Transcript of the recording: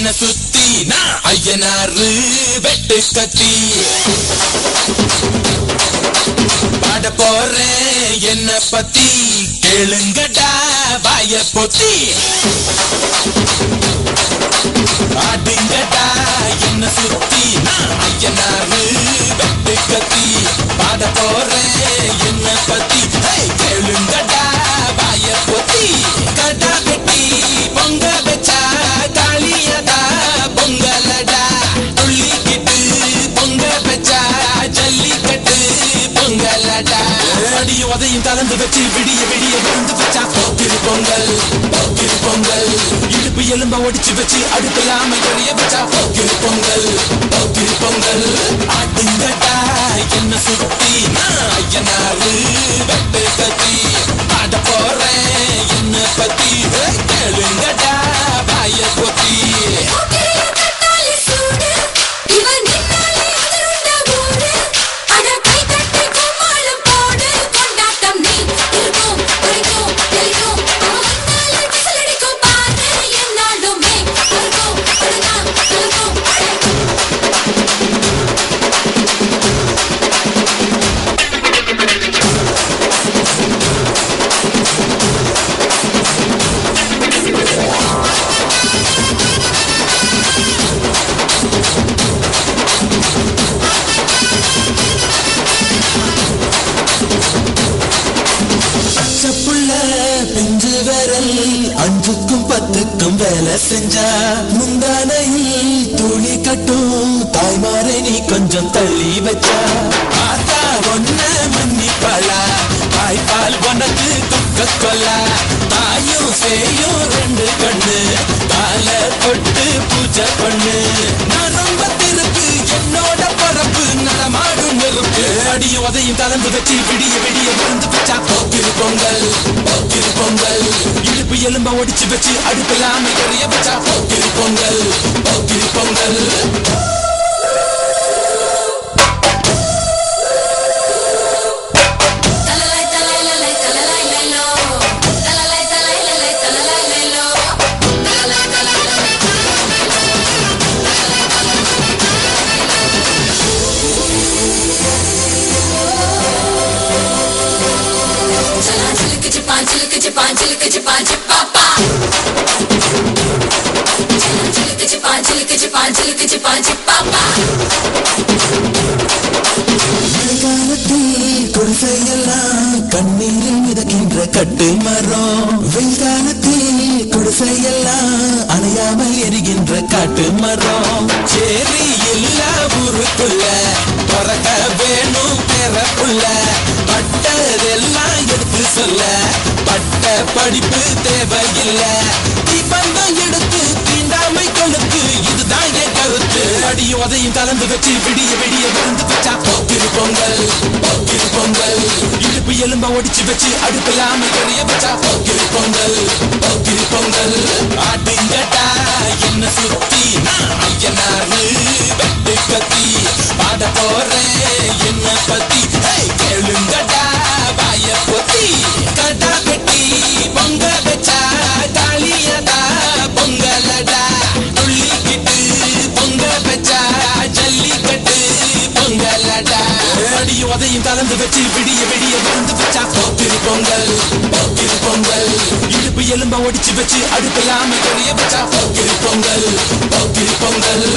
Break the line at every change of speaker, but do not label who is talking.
என்ன சுத்தி நான் ஐயனாரு வெட்டு கத்தி பாட போறேன் என்ன பத்தி கேளுங்கடா வாய பொத்தி ஆடுங்கடா என்ன சுத்தி நான் ஐயனாரு வெட்டு கத்தி பாட போறேன் என்ன பத்தி கேளுங்கடா வாய பொத்தி கடா வெட்டி பொங்க வச்சா காளியதா பொங்கலடா துள்ளிக்கிட்டு பொங்க வச்சா ஜல்லிக்கட்டு பொங்கலடா அடி உதையும் கலந்து வச்சு விடிய விடிய விழுந்து வச்சா போக்கிரு பொங்கல் போக்கிரு பொங்கல் இடுப்பு எலும்ப ஒடிச்சு வச்சு அடுக்கலாம எறிய வச்சா போக்கிரு பொங்கல் போக்கிரு பொங்கல் ஆட்டுங்கடா என்ன சுத்தி நான் ஐயனாரு வெட்டு கத்தி ஆட போறேன் என்ன பத்தி கேளுங்கடா வாய பொத்தி பிஞ்சு விரல் அஞ்சுக்கும் பத்துக்கும் வேலை செஞ்சா முந்தானையில் துளி கட்டும் தாய்மாரை நீ கொஞ்சம் தள்ளி வச்சா ஆத்தா ஒன்ன மன்னிப்பாளா தாய்ப்பால் உனக்கு துக்க கொல்லா தாயும் சேயும் ரெண்டு கண்ணு கால தொட்டு பூஜை பண்ணு நான் ரொம்ப திருக்கு என்னோட பரப்பு நடமாடும் நெருப்பு அடியும் உதையும் கலந்து வச்சு விடிய விடிய விழுந்து வச்சா போக்கிரு பொங்கல் போக்கிரு பொங்கல் இடுப்பு எலும்ப ஒடிச்சு வச்சு அடுக்கலாம எறிய வச்சா போக்கிரு பொங்கல் போக்கிரு பொங்கல் கண்ணீரில் மிதக்கின்ற கட்டு மரம் வெங்காலத்தில் குடிசையெல்லாம் அணையாமல் எரிகின்ற காட்டு மரம் சேரி எல்லா ஊருக்குள்ள பிறக்க வேணும் பிறப்புள்ள பட்டதெல்லாம் எடுத்து சொல்ல பட்ட படிப்பு தேவையில்லை தீபந்தம் எடுத்து தீண்டாமை கொழுத்து இதுதான் என் கருத்து அடியும் உதையும் கலந்து வச்சு விடிய விடிய விழுந்து வச்சா போக்கிரு பொங்கல் போக்கிரு பொங்கல் இடுப்பு எலும்ப ஒடிச்சு வச்சு அடுக்கலாம எறிய வச்சா போக்கிரு பொங்கல் போக்கிரு பொங்கல் ஆட்டுங்கடா என்ன சுத்தி நான் ஐயனாரு வெட்டு கத்தி பாட போறேன் என்ன பத்தி கேளுங்கடா வாய பொத்தி கடா வெட்டி பொங்க வச்சா காளியதா பொங்கலடா துள்ளிக்கிட்டு பொங்க வச்சா ஜல்லிக்கட்டு பொங்கலடா அடியும் உதையும் கலந்து வச்சு விடிய விடிய விழுந்து வச்சா போக்கிரு பொங்கல் போக்கிரு பொங்கல் இடுப்பு எலும்ப ஒடிச்சு வச்சு அடுக்கலாம எறிய வச்சா போக்கிரு பொங்கல் போக்கிரு பொங்கல்